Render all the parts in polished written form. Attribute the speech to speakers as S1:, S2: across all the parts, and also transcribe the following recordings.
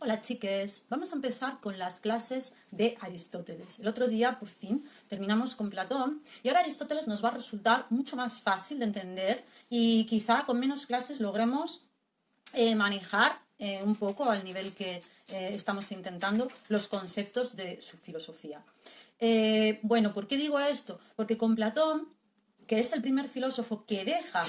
S1: Hola chiques, vamos a empezar con las clases de Aristóteles. El otro día, por fin, terminamos con Platón y ahora Aristóteles nos va a resultar mucho más fácil de entender y quizá con menos clases logremos manejar un poco al nivel que estamos intentando los conceptos de su filosofía. Bueno, ¿por qué digo esto? Porque con Platón, que es el primer filósofo que deja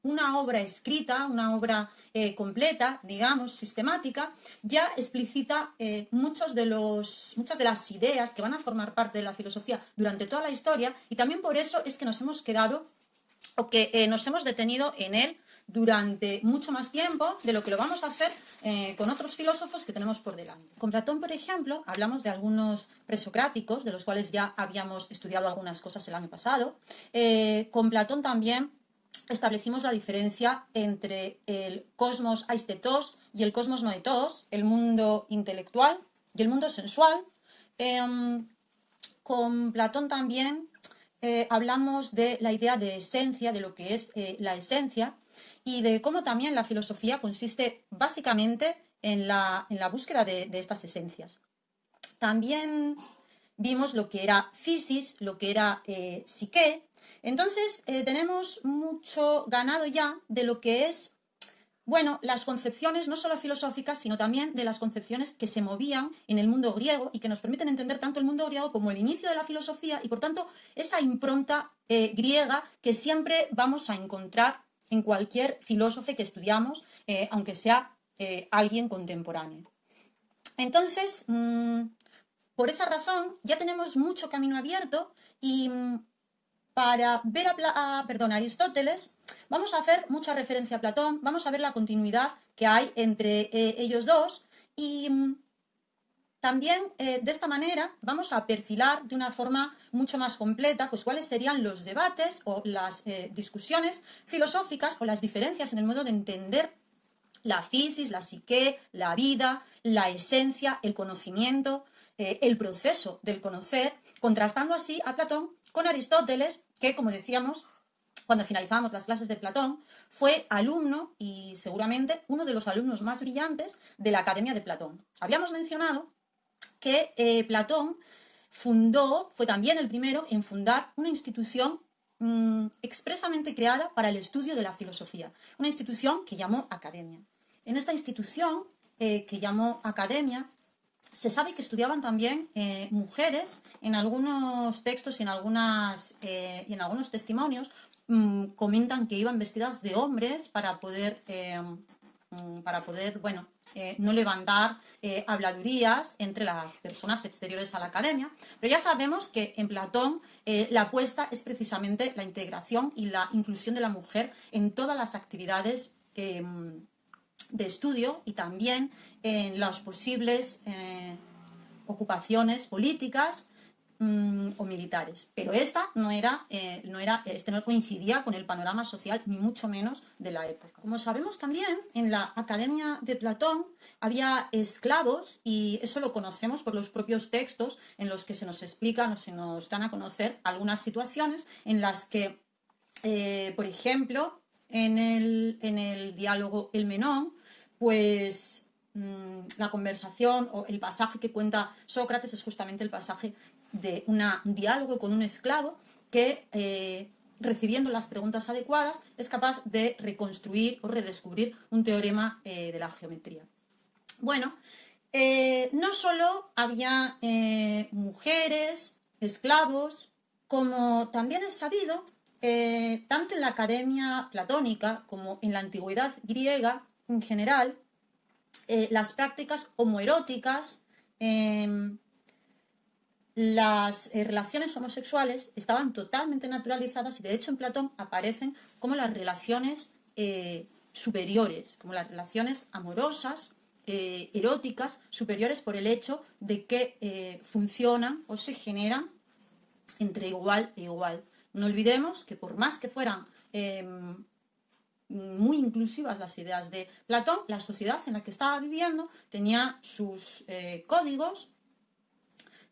S1: una obra escrita, una obra completa, digamos, sistemática, ya explicita muchas de las ideas que van a formar parte de la filosofía durante toda la historia, y también por eso es que nos hemos quedado o que nos hemos detenido en él durante mucho más tiempo de lo que lo vamos a hacer con otros filósofos que tenemos por delante. Con Platón, por ejemplo, hablamos de algunos presocráticos, de los cuales ya habíamos estudiado algunas cosas el año pasado. Con Platón también establecimos la diferencia entre el cosmos aistetos y el cosmos noetos, el mundo intelectual y el mundo sensual. Con Platón también hablamos de la idea de esencia, de lo que es la esencia, y de cómo también la filosofía consiste básicamente en la búsqueda de estas esencias. También vimos lo que era physis, lo que era psique. Entonces tenemos mucho ganado ya de lo que es, bueno, las concepciones no solo filosóficas, sino también de las concepciones que se movían en el mundo griego y que nos permiten entender tanto el mundo griego como el inicio de la filosofía y, por tanto, esa impronta griega que siempre vamos a encontrar en cualquier filósofo que estudiamos, aunque sea alguien contemporáneo. Entonces, por esa razón, ya tenemos mucho camino abierto y para ver a Aristóteles, vamos a hacer mucha referencia a Platón, vamos a ver la continuidad que hay entre ellos dos y también de esta manera vamos a perfilar de una forma mucho más completa pues cuáles serían los debates o las discusiones filosóficas o las diferencias en el modo de entender la physis, la psique, la vida, la esencia, el conocimiento, el proceso del conocer, contrastando así a Platón con Aristóteles, que, como decíamos, cuando finalizamos las clases de Platón, fue alumno y seguramente uno de los alumnos más brillantes de la Academia de Platón. Habíamos mencionado que Platón fue también el primero en fundar una institución expresamente creada para el estudio de la filosofía, una institución que llamó Academia. En esta institución que llamó Academia, se sabe que estudiaban también mujeres. En algunos textos y en algunos testimonios comentan que iban vestidas de hombres para poder bueno, no levantar habladurías entre las personas exteriores a la academia. Pero ya sabemos que en Platón la apuesta es precisamente la integración y la inclusión de la mujer en todas las actividades de estudio y también en las posibles ocupaciones políticas o militares. Pero no coincidía con el panorama social, ni mucho menos de la época. Como sabemos también, en la Academia de Platón había esclavos, y eso lo conocemos por los propios textos en los que se nos explican o se nos dan a conocer algunas situaciones en las que, por ejemplo, en el diálogo El Menón, pues la conversación o el pasaje que cuenta Sócrates es justamente el pasaje de un diálogo con un esclavo que, recibiendo las preguntas adecuadas, es capaz de reconstruir o redescubrir un teorema de la geometría. Bueno, no solo había mujeres, esclavos, como también es sabido, tanto en la Academia platónica como en la antigüedad griega en general, las prácticas homoeróticas, las relaciones homosexuales estaban totalmente naturalizadas y de hecho en Platón aparecen como las relaciones superiores, como las relaciones amorosas, eróticas, superiores por el hecho de que funcionan o se generan entre igual e igual. No olvidemos que por más que fueran muy inclusivas las ideas de Platón, la sociedad en la que estaba viviendo tenía sus códigos,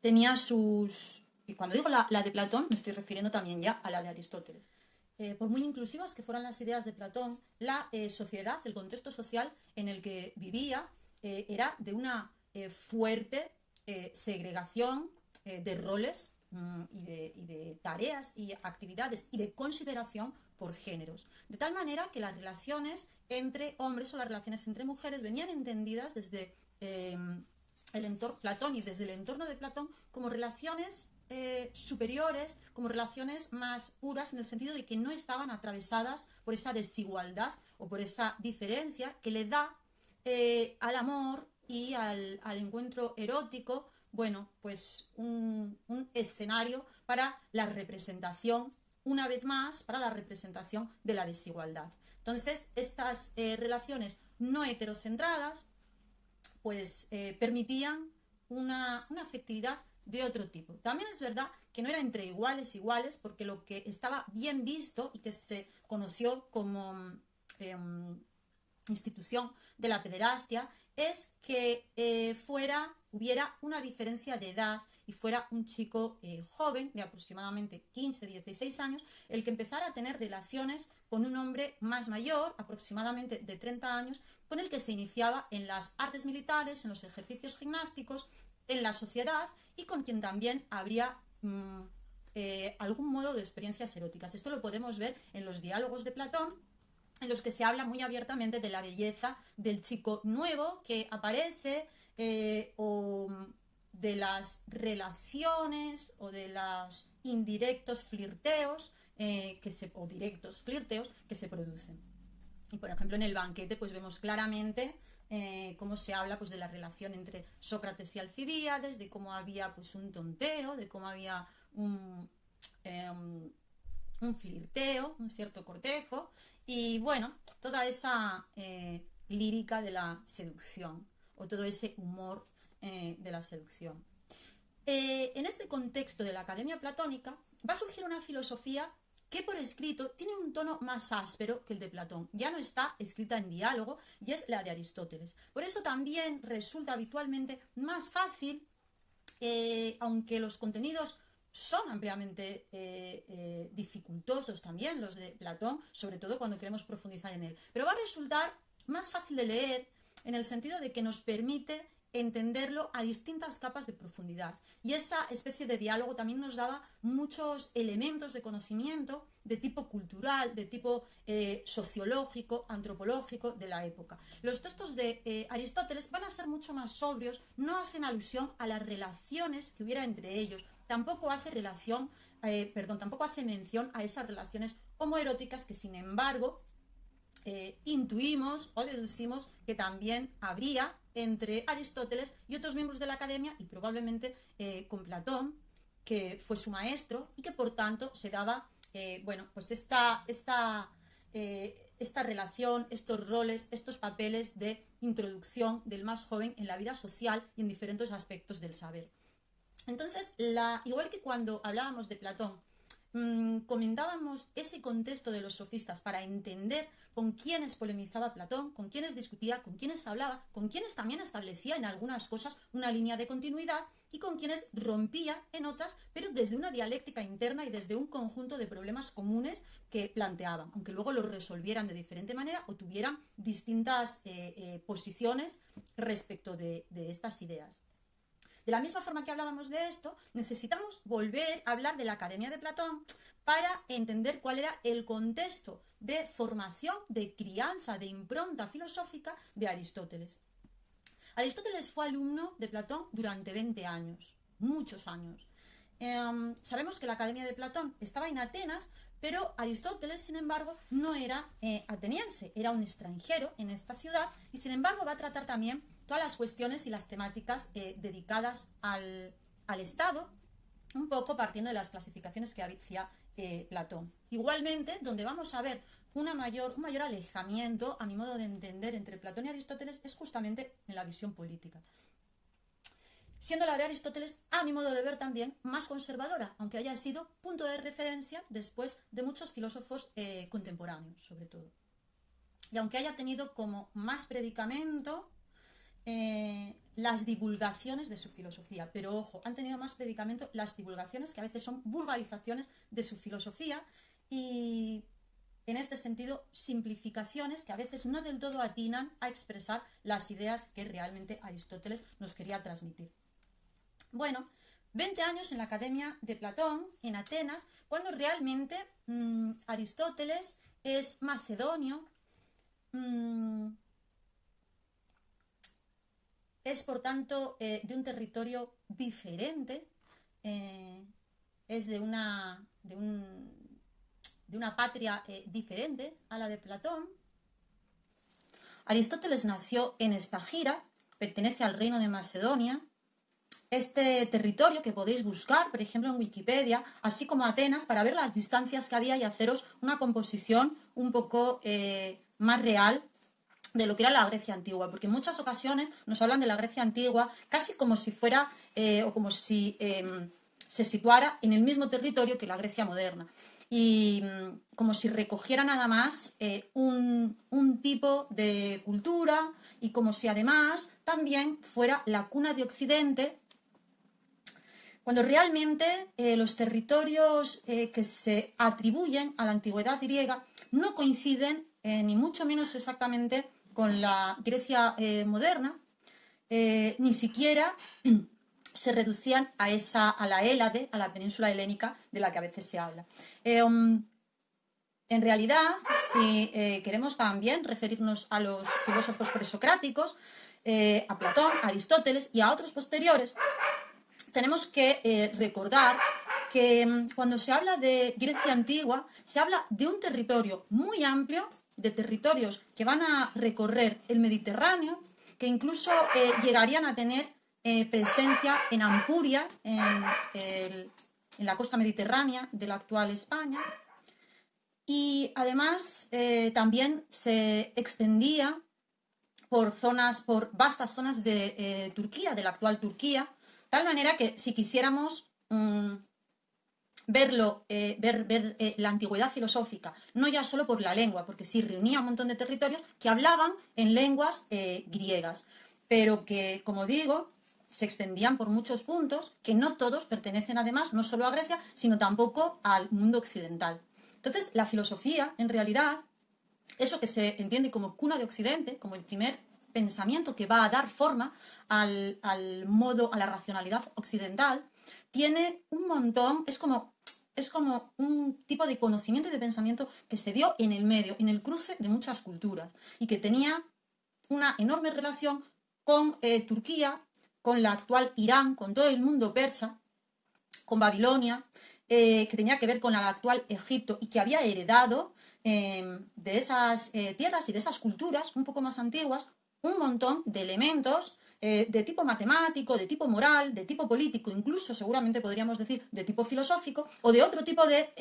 S1: tenía sus... Y cuando digo la de Platón, me estoy refiriendo también ya a la de Aristóteles. por muy inclusivas que fueran las ideas de Platón, la sociedad, el contexto social en el que vivía, era de una fuerte segregación de roles y de tareas y actividades y de consideración por géneros. De tal manera que las relaciones entre hombres o las relaciones entre mujeres venían entendidas desde el entorno Platón y desde el entorno de Platón como relaciones superiores, como relaciones más puras, en el sentido de que no estaban atravesadas por esa desigualdad o por esa diferencia que le da al amor y al encuentro erótico, bueno, pues un escenario para la representación, una vez más, para la representación de la desigualdad. Entonces, estas relaciones no heterocentradas, pues permitían una afectividad de otro tipo. También es verdad que no era entre iguales, porque lo que estaba bien visto y que se conoció como eh, institución de la pederastia es que hubiera una diferencia de edad y fuera un chico joven de aproximadamente 15, 16 años el que empezara a tener relaciones con un hombre más mayor, aproximadamente de 30 años, con el que se iniciaba en las artes militares, en los ejercicios gimnásticos, en la sociedad y con quien también habría algún modo de experiencias eróticas. Esto lo podemos ver en los diálogos de Platón, en los que se habla muy abiertamente de la belleza del chico nuevo que aparece o de las relaciones o de los indirectos flirteos o directos flirteos que se producen. Y por ejemplo en el banquete pues vemos claramente cómo se habla pues de la relación entre Sócrates y Alcibíades, de cómo había pues un tonteo, de cómo había un flirteo, un cierto cortejo y bueno, toda esa lírica de la seducción o todo ese humor de la seducción. En este contexto de la Academia Platónica va a surgir una filosofía que por escrito tiene un tono más áspero que el de Platón. Ya no está escrita en diálogo y es la de Aristóteles. Por eso también resulta habitualmente más fácil, aunque los contenidos son ampliamente dificultosos también los de Platón, sobre todo cuando queremos profundizar en él. Pero va a resultar más fácil de leer en el sentido de que nos permite entenderlo a distintas capas de profundidad. Y esa especie de diálogo también nos daba muchos elementos de conocimiento de tipo cultural, de tipo sociológico, antropológico de la época. Los textos de Aristóteles van a ser mucho más sobrios, no hacen alusión a las relaciones que hubiera entre ellos, tampoco hace mención a esas relaciones homoeróticas que sin embargo intuimos o deducimos que también habría entre Aristóteles y otros miembros de la academia y probablemente con Platón, que fue su maestro y que por tanto se daba, pues esta relación, estos roles, estos papeles de introducción del más joven en la vida social y en diferentes aspectos del saber. Entonces, igual que cuando hablábamos de Platón, comentábamos ese contexto de los sofistas para entender con quiénes polemizaba Platón, con quiénes discutía, con quiénes hablaba, con quiénes también establecía en algunas cosas una línea de continuidad y con quienes rompía en otras, pero desde una dialéctica interna y desde un conjunto de problemas comunes que planteaban, aunque luego los resolvieran de diferente manera o tuvieran distintas posiciones respecto de estas ideas. De la misma forma que hablábamos de esto, necesitamos volver a hablar de la Academia de Platón para entender cuál era el contexto de formación, de crianza, de impronta filosófica de Aristóteles. Aristóteles fue alumno de Platón durante 20 años, muchos años. Sabemos que la Academia de Platón estaba en Atenas, pero Aristóteles, sin embargo, no era ateniense, era un extranjero en esta ciudad y, sin embargo, va a tratar también todas las cuestiones y las temáticas dedicadas al Estado, un poco partiendo de las clasificaciones que hacía Platón. Igualmente, donde vamos a ver un mayor alejamiento, a mi modo de entender, entre Platón y Aristóteles es justamente en la visión política. Siendo la de Aristóteles, a mi modo de ver también, más conservadora, aunque haya sido punto de referencia después de muchos filósofos contemporáneos, sobre todo. Y aunque haya tenido como más predicamento las divulgaciones de su filosofía, pero ojo, han tenido más predicamento las divulgaciones que a veces son vulgarizaciones de su filosofía y en este sentido simplificaciones que a veces no del todo atinan a expresar las ideas que realmente Aristóteles nos quería transmitir. Bueno, 20 años en la Academia de Platón, en Atenas, cuando realmente Aristóteles es macedonio, es por tanto de un territorio diferente, es de una patria diferente a la de Platón. Aristóteles nació en Estagira, pertenece al reino de Macedonia. Este territorio que podéis buscar, por ejemplo, en Wikipedia, así como Atenas, para ver las distancias que había y haceros una composición un poco más real de lo que era la Grecia antigua, porque en muchas ocasiones nos hablan de la Grecia antigua casi como si fuera o como si se situara en el mismo territorio que la Grecia moderna y como si recogiera nada más un tipo de cultura y como si además también fuera la cuna de Occidente, cuando realmente los territorios que se atribuyen a la antigüedad griega no coinciden ni mucho menos exactamente con la Grecia moderna, ni siquiera se reducían a la Hélade, a la península helénica de la que a veces se habla. En realidad, si queremos también referirnos a los filósofos presocráticos, a Platón, a Aristóteles y a otros posteriores, tenemos que recordar que cuando se habla de Grecia antigua, se habla de un territorio muy amplio, de territorios que van a recorrer el Mediterráneo, que incluso llegarían a tener presencia en Ampuria, en la costa mediterránea de la actual España, y además también se extendía por vastas zonas de Turquía, de la actual Turquía, tal manera que si quisiéramos ver la antigüedad filosófica, no ya solo por la lengua, porque sí reunía un montón de territorios que hablaban en lenguas griegas, pero que, como digo, se extendían por muchos puntos, que no todos pertenecen además no solo a Grecia, sino tampoco al mundo occidental. Entonces, la filosofía, en realidad, eso que se entiende como cuna de Occidente, como el primer pensamiento que va a dar forma al modo, a la racionalidad occidental, tiene un montón, es como un tipo de conocimiento y de pensamiento que se dio en el medio, en el cruce de muchas culturas, y que tenía una enorme relación con Turquía, con la actual Irán, con todo el mundo persa, con Babilonia, que tenía que ver con el actual Egipto y que había heredado de esas tierras y de esas culturas un poco más antiguas un montón de elementos de tipo matemático, de tipo moral, de tipo político, incluso seguramente podríamos decir de tipo filosófico o de otro tipo de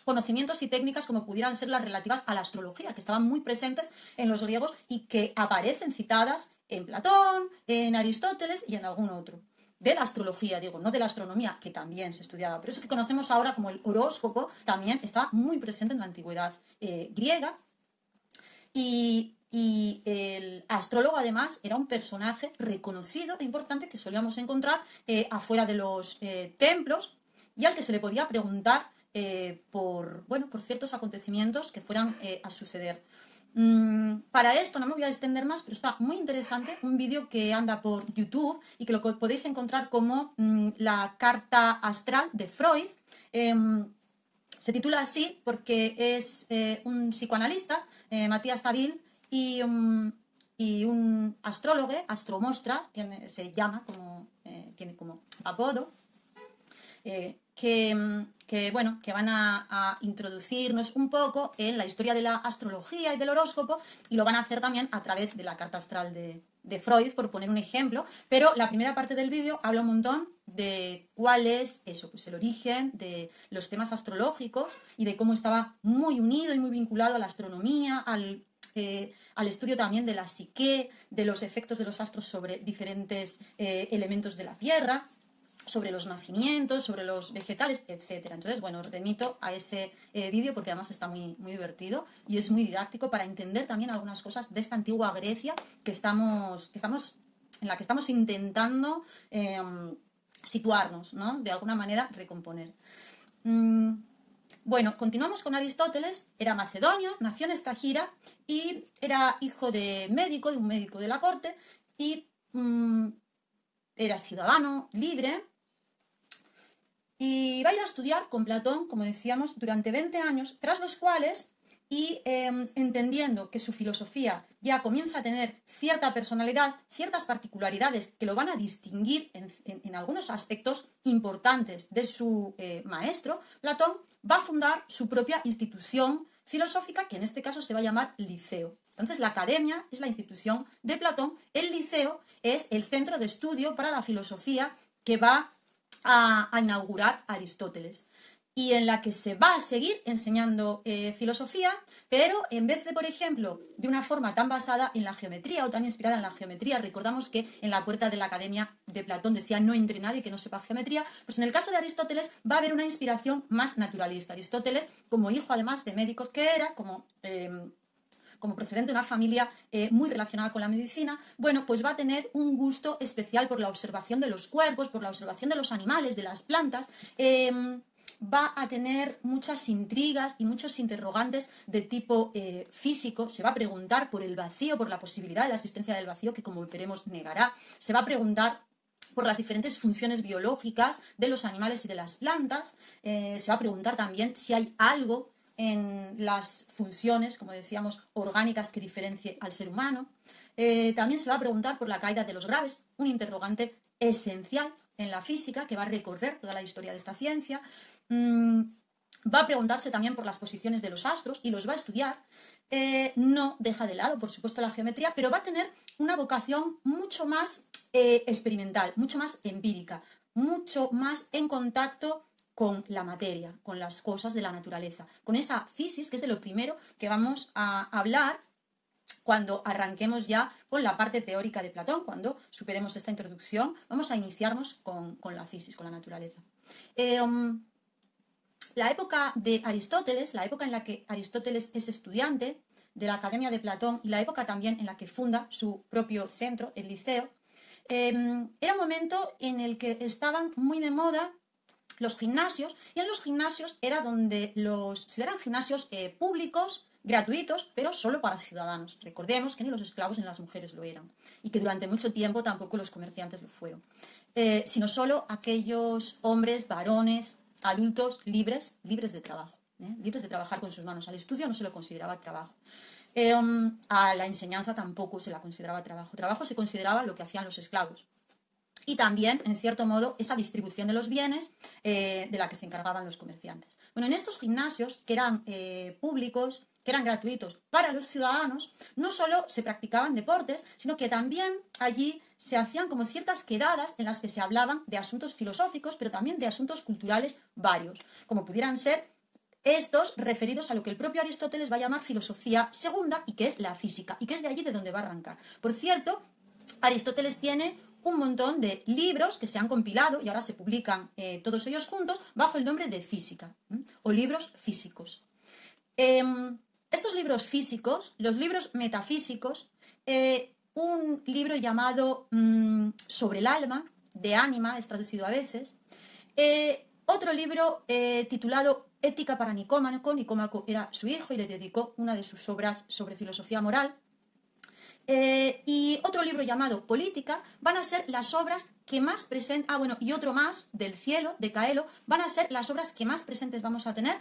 S1: conocimientos y técnicas como pudieran ser las relativas a la astrología, que estaban muy presentes en los griegos y que aparecen citadas en Platón, en Aristóteles y en algún otro. De la astrología, digo, no de la astronomía, que también se estudiaba, pero eso que conocemos ahora como el horóscopo también estaba muy presente en la antigüedad griega. Y el astrólogo además era un personaje reconocido e importante que solíamos encontrar afuera de los templos y al que se le podía preguntar por ciertos acontecimientos que fueran a suceder. Para esto no me voy a extender más, pero está muy interesante un vídeo que anda por YouTube y que lo podéis encontrar como la carta astral de Freud. Se titula así porque es un psicoanalista, Matías Tabil, y un astrólogo, Astromostra, se llama, tiene como apodo, que van a introducirnos un poco en la historia de la astrología y del horóscopo, y lo van a hacer también a través de la carta astral de Freud, por poner un ejemplo, pero la primera parte del vídeo habla un montón de cuál es eso, pues el origen de los temas astrológicos y de cómo estaba muy unido y muy vinculado a la astronomía, al estudio también de la psique, de los efectos de los astros sobre diferentes elementos de la Tierra, sobre los nacimientos, sobre los vegetales, etc. Entonces, bueno, os remito a ese vídeo porque además está muy, muy divertido y es muy didáctico para entender también algunas cosas de esta antigua Grecia en la que estamos intentando situarnos, ¿no? De alguna manera recomponer. Bueno, continuamos con Aristóteles. Era macedonio, nació en Estagira y era hijo de un médico de la corte, y era ciudadano libre, y va a ir a estudiar con Platón, como decíamos, durante 20 años, tras los cuales, y entendiendo que su filosofía ya comienza a tener cierta personalidad, ciertas particularidades que lo van a distinguir en algunos aspectos importantes de su maestro, Platón va a fundar su propia institución filosófica, que en este caso se va a llamar Liceo. Entonces, la academia es la institución de Platón, el liceo es el centro de estudio para la filosofía que va a inaugurar Aristóteles, y en la que se va a seguir enseñando filosofía, pero en vez de, por ejemplo, de una forma tan basada en la geometría o tan inspirada en la geometría, recordamos que en la puerta de la academia de Platón decía no entre nadie que no sepa geometría, pues en el caso de Aristóteles va a haber una inspiración más naturalista. Aristóteles, como hijo además de médicos que era, como procedente de una familia muy relacionada con la medicina, bueno, pues va a tener un gusto especial por la observación de los cuerpos, por la observación de los animales, de las plantas. Va a tener muchas intrigas y muchos interrogantes de tipo físico. Se va a preguntar por el vacío, por la posibilidad de la existencia del vacío, que como veremos negará. Se va a preguntar por las diferentes funciones biológicas de los animales y de las plantas. Se va a preguntar también si hay algo en las funciones, como decíamos, orgánicas que diferencie al ser humano. También se va a preguntar por la caída de los graves, un interrogante esencial en la física que va a recorrer toda la historia de esta ciencia. Va a preguntarse también por las posiciones de los astros y los va a estudiar. No deja de lado, por supuesto, la geometría, pero va a tener una vocación mucho más experimental, mucho más empírica, mucho más en contacto con la materia, con las cosas de la naturaleza, con esa fisis, que es de lo primero que vamos a hablar cuando arranquemos ya con la parte teórica de Platón. Cuando superemos esta introducción, vamos a iniciarnos con la fisis, con la naturaleza. La época de Aristóteles, la época en la que Aristóteles es estudiante de la Academia de Platón, y la época también en la que funda su propio centro, el Liceo, era un momento en el que estaban muy de moda los gimnasios, y en los gimnasios era donde eran gimnasios públicos, gratuitos, pero solo para ciudadanos. Recordemos que ni los esclavos ni las mujeres lo eran, y que durante mucho tiempo tampoco los comerciantes lo fueron, sino solo aquellos hombres, varones, adultos libres de trabajo, libres de trabajar con sus manos. Al estudio no se lo consideraba trabajo. A la enseñanza tampoco se la consideraba trabajo. Trabajo se consideraba lo que hacían los esclavos. Y también, en cierto modo, esa distribución de los bienes de la que se encargaban los comerciantes. Bueno, en estos gimnasios, que eran públicos, que eran gratuitos para los ciudadanos, no solo se practicaban deportes, sino que también allí se hacían como ciertas quedadas en las que se hablaban de asuntos filosóficos, pero también de asuntos culturales varios, como pudieran ser estos referidos a lo que el propio Aristóteles va a llamar filosofía segunda, y que es la física, y que es de allí de donde va a arrancar. Por cierto, Aristóteles tiene un montón de libros que se han compilado y ahora se publican todos ellos juntos bajo el nombre de física, o libros físicos. Estos libros físicos, los libros metafísicos, un libro llamado Sobre el alma, de Ánima, es traducido a veces, otro libro titulado Ética para Nicómaco. Nicómaco era su hijo y le dedicó una de sus obras sobre filosofía moral. Y otro libro llamado Política, van a ser las obras que más presentes, y otro más, Del cielo, de Caelo, van a ser las obras que más presentes vamos a tener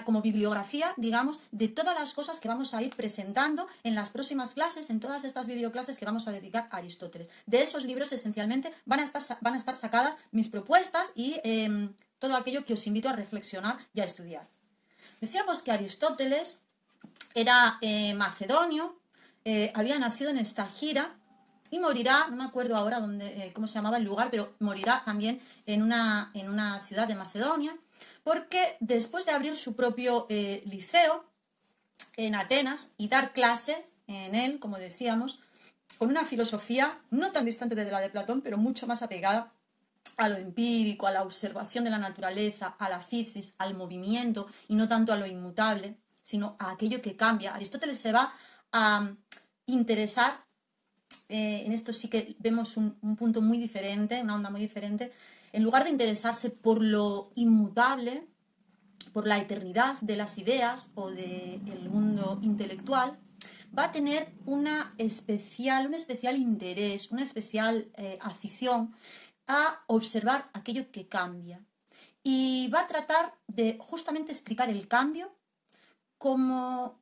S1: como bibliografía, digamos, de todas las cosas que vamos a ir presentando en las próximas clases, en todas estas videoclases que vamos a dedicar a Aristóteles. De esos libros, esencialmente, van a estar sacadas mis propuestas y todo aquello que os invito a reflexionar y a estudiar. Decíamos que Aristóteles era macedonio, había nacido en Estagira y morirá, no me acuerdo ahora cómo se llamaba el lugar, pero morirá también en una ciudad de Macedonia, porque después de abrir su propio liceo en Atenas y dar clase en él, como decíamos, con una filosofía no tan distante de la de Platón, pero mucho más apegada a lo empírico, a la observación de la naturaleza, a la fisis, al movimiento, y no tanto a lo inmutable, sino a aquello que cambia. Aristóteles se va a interesar, en esto sí que vemos un punto muy diferente, una onda muy diferente, en lugar de interesarse por lo inmutable, por la eternidad de las ideas o del mundo intelectual, va a tener un especial interés, una especial afición a observar aquello que cambia. Y va a tratar de justamente explicar el cambio como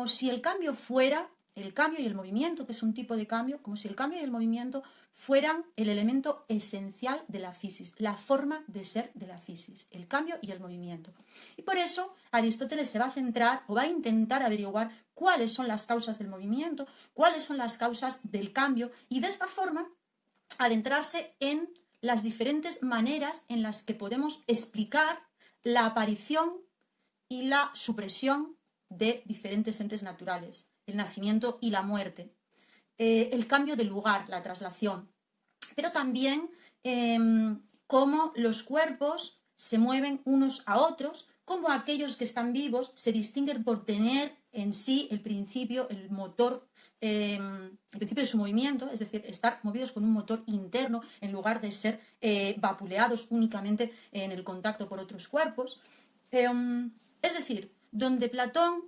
S1: si el cambio fuera, el cambio y el movimiento, que es un tipo de cambio, como si el cambio y el movimiento fueran el elemento esencial de la fisis, la forma de ser de la fisis, el cambio y el movimiento. Y por eso Aristóteles se va a centrar o va a intentar averiguar cuáles son las causas del movimiento, cuáles son las causas del cambio, y de esta forma adentrarse en las diferentes maneras en las que podemos explicar la aparición y la supresión de diferentes entes naturales, el nacimiento y la muerte, el cambio de lugar, la traslación, pero también cómo los cuerpos se mueven unos a otros, cómo aquellos que están vivos se distinguen por tener en sí el principio, el motor, el principio de su movimiento, es decir, estar movidos con un motor interno en lugar de ser vapuleados únicamente en el contacto por otros cuerpos. Es decir, donde Platón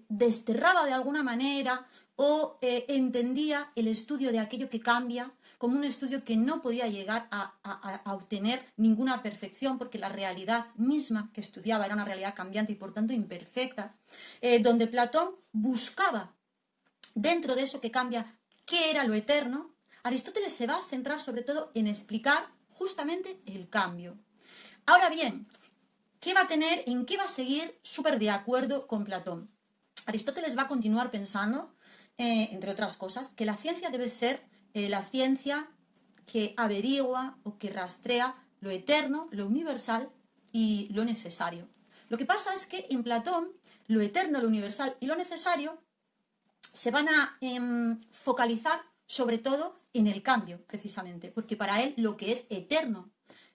S1: desterraba de alguna manera o entendía el estudio de aquello que cambia como un estudio que no podía llegar a obtener ninguna perfección, porque la realidad misma que estudiaba era una realidad cambiante y por tanto imperfecta, donde Platón buscaba dentro de eso que cambia qué era lo eterno. Aristóteles se va a centrar sobre todo en explicar justamente el cambio. Ahora bien, ¿qué va a tener, en qué va a seguir súper de acuerdo con Platón? Aristóteles va a continuar pensando, entre otras cosas, que la ciencia debe ser la ciencia que averigua o que rastrea lo eterno, lo universal y lo necesario. Lo que pasa es que en Platón lo eterno, lo universal y lo necesario se van a focalizar sobre todo en el cambio, precisamente, porque para él lo que es eterno,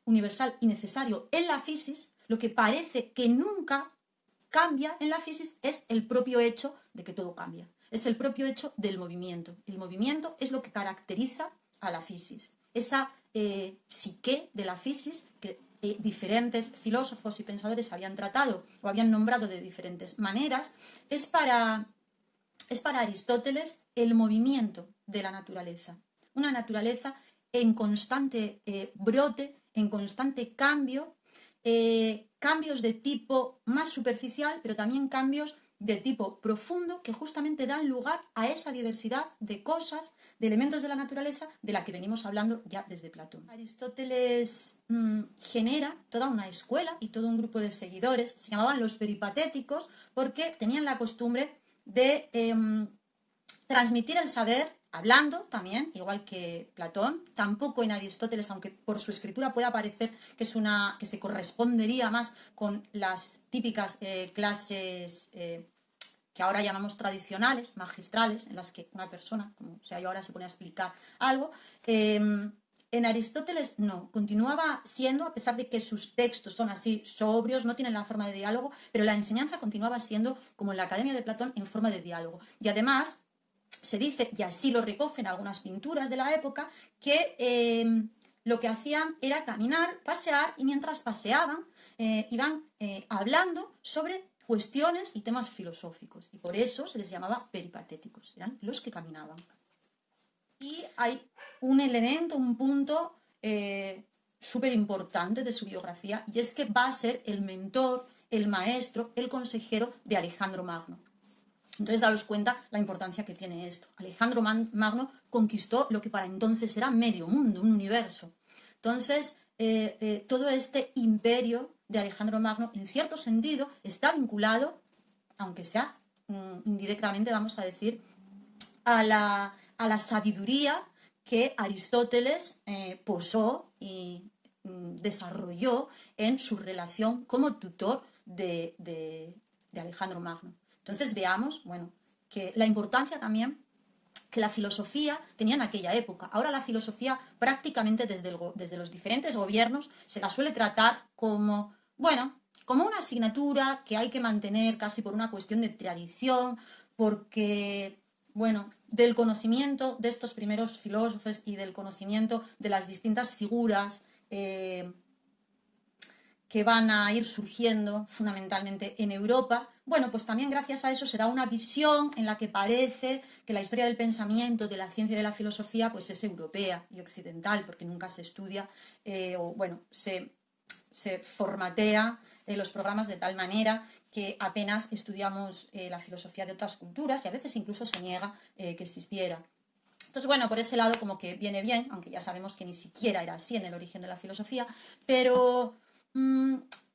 S1: universal y necesario en la fisis, lo que parece que nunca cambia en la fisis, es el propio hecho de que todo cambia. Es el propio hecho del movimiento. El movimiento es lo que caracteriza a la fisis. Esa psique de la fisis que diferentes filósofos y pensadores habían tratado o habían nombrado de diferentes maneras, es para Aristóteles el movimiento de la naturaleza. Una naturaleza en constante brote, en constante cambio, cambios de tipo más superficial, pero también cambios de tipo profundo que justamente dan lugar a esa diversidad de cosas, de elementos de la naturaleza de la que venimos hablando ya desde Platón. Aristóteles genera toda una escuela y todo un grupo de seguidores, se llamaban los peripatéticos, porque tenían la costumbre de transmitir el saber hablando también, igual que Platón. Tampoco en Aristóteles, aunque por su escritura pueda parecer que se correspondería más con las típicas clases que ahora llamamos tradicionales, magistrales, en las que una persona, como sea yo ahora, se pone a explicar algo. En Aristóteles no, continuaba siendo, a pesar de que sus textos son así sobrios, no tienen la forma de diálogo, pero la enseñanza continuaba siendo, como en la Academia de Platón, en forma de diálogo. Y además se dice, y así lo recogen algunas pinturas de la época, que lo que hacían era caminar, pasear, y mientras paseaban iban hablando sobre cuestiones y temas filosóficos, y por eso se les llamaba peripatéticos, eran los que caminaban. Y hay un elemento, un punto súper importante de su biografía, y es que va a ser el mentor, el maestro, el consejero de Alejandro Magno. Entonces, daros cuenta la importancia que tiene esto. Alejandro Magno conquistó lo que para entonces era medio mundo, un universo. Entonces, todo este imperio de Alejandro Magno, en cierto sentido, está vinculado, aunque sea indirectamente, vamos a decir, a la sabiduría que Aristóteles posó y desarrolló en su relación como tutor de Alejandro Magno. Entonces veamos, bueno, que la importancia también que la filosofía tenía en aquella época. Ahora la filosofía prácticamente desde los diferentes gobiernos se la suele tratar como, bueno, como una asignatura que hay que mantener casi por una cuestión de tradición, porque bueno, del conocimiento de estos primeros filósofos y del conocimiento de las distintas figuras que van a ir surgiendo fundamentalmente en Europa, bueno, pues también gracias a eso será una visión en la que parece que la historia del pensamiento, de la ciencia y de la filosofía, pues es europea y occidental, porque nunca se estudia, o bueno, se formatea los programas de tal manera que apenas estudiamos la filosofía de otras culturas y a veces incluso se niega que existiera. Entonces, bueno, por ese lado como que viene bien, aunque ya sabemos que ni siquiera era así en el origen de la filosofía, pero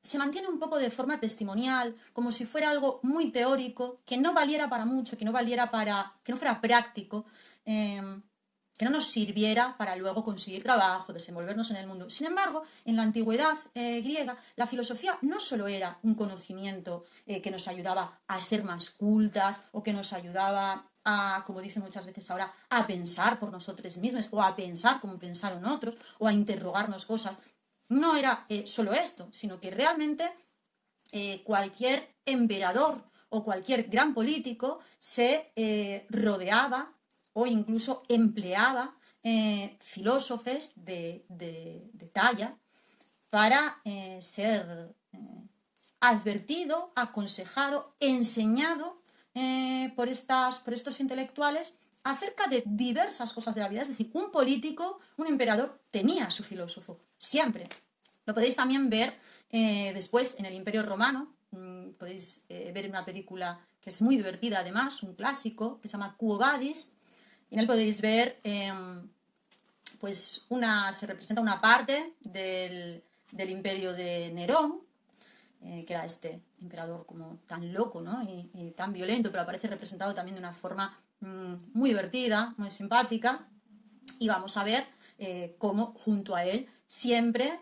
S1: se mantiene un poco de forma testimonial, como si fuera algo muy teórico, que no valiera para mucho, que no valiera para, que no fuera práctico, que no nos sirviera para luego conseguir trabajo, desenvolvernos en el mundo. Sin embargo, en la antigüedad griega, la filosofía no solo era un conocimiento que nos ayudaba a ser más cultas o que nos ayudaba a, como dicen muchas veces ahora, a pensar por nosotros mismos o a pensar como pensaron otros o a interrogarnos cosas. No era solo esto, sino que realmente cualquier emperador o cualquier gran político se rodeaba o incluso empleaba filósofos de talla para ser advertido, aconsejado, enseñado por estos intelectuales acerca de diversas cosas de la vida. Es decir, un político, un emperador, tenía su filósofo, siempre. Lo podéis también ver después en el Imperio Romano. Podéis ver una película que es muy divertida además, un clásico, que se llama Quo Vadis. Y en él podéis ver, pues se representa una parte del imperio de Nerón, que era este emperador como tan loco, ¿no? y tan violento, pero aparece representado también de una forma muy divertida, muy simpática. Y vamos a ver cómo junto a él siempre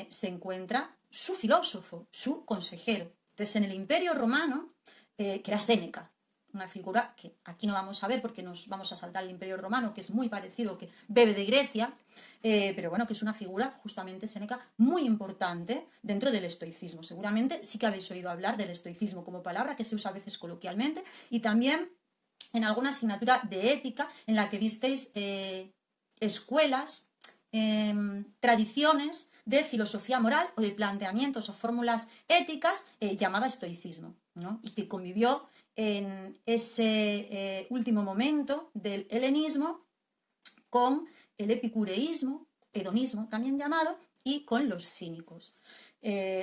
S1: se encuentra su filósofo, su consejero. Entonces, en el Imperio Romano, que era Séneca, una figura que aquí no vamos a ver porque nos vamos a saltar el Imperio Romano, que es muy parecido, que bebe de Grecia, pero bueno, que es una figura, justamente Séneca, muy importante dentro del estoicismo. Seguramente sí que habéis oído hablar del estoicismo como palabra que se usa a veces coloquialmente y también en alguna asignatura de ética en la que visteis escuelas, tradiciones de filosofía moral o de planteamientos o fórmulas éticas llamada estoicismo, ¿no? Y que convivió en ese último momento del helenismo con el epicureísmo, hedonismo también llamado, y con los cínicos.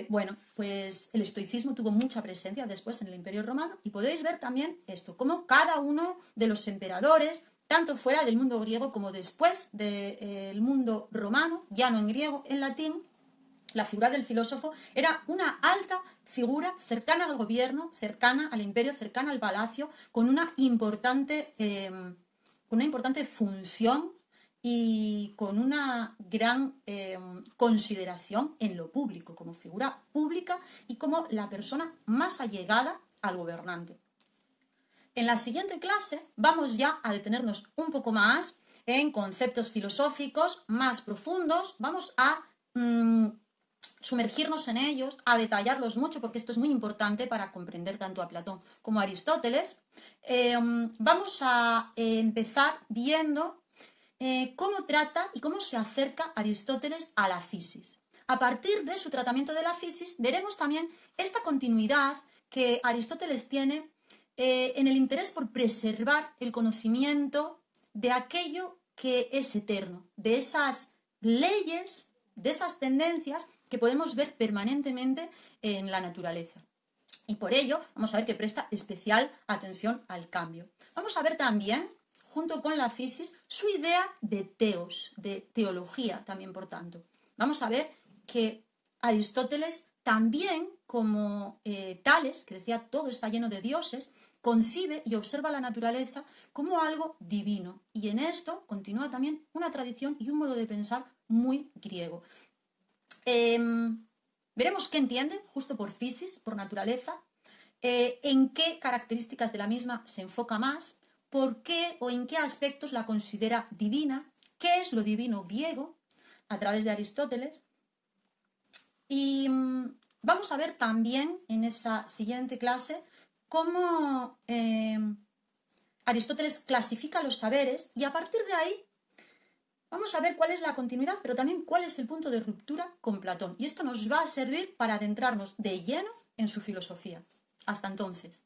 S1: Bueno, pues el estoicismo tuvo mucha presencia después en el Imperio Romano y podéis ver también esto, cómo cada uno de los emperadores, tanto fuera del mundo griego como después del mundo romano, ya no en griego, en latín, la figura del filósofo era una alta figura cercana al gobierno, cercana al imperio, cercana al palacio, con una importante función y con una gran consideración en lo público, como figura pública y como la persona más allegada al gobernante. En la siguiente clase vamos ya a detenernos un poco más en conceptos filosóficos más profundos, vamos a sumergirnos en ellos, a detallarlos mucho, porque esto es muy importante para comprender tanto a Platón como a Aristóteles. Vamos a empezar viendo cómo trata y cómo se acerca Aristóteles a la fisis. A partir de su tratamiento de la fisis, veremos también esta continuidad que Aristóteles tiene en el interés por preservar el conocimiento de aquello que es eterno, de esas leyes, de esas tendencias que podemos ver permanentemente en la naturaleza. Y por ello vamos a ver que presta especial atención al cambio. Vamos a ver también, junto con la fisis, su idea de teos, de teología también, por tanto. Vamos a ver que Aristóteles también, como Tales, que decía todo está lleno de dioses, concibe y observa la naturaleza como algo divino. Y en esto continúa también una tradición y un modo de pensar muy griego. Veremos qué entiende justo por fisis, por naturaleza, en qué características de la misma se enfoca más, por qué o en qué aspectos la considera divina, qué es lo divino griego a través de Aristóteles. Y vamos a ver también en esa siguiente clase cómo Aristóteles clasifica los saberes y a partir de ahí vamos a ver cuál es la continuidad, pero también cuál es el punto de ruptura con Platón. Y esto nos va a servir para adentrarnos de lleno en su filosofía. Hasta entonces.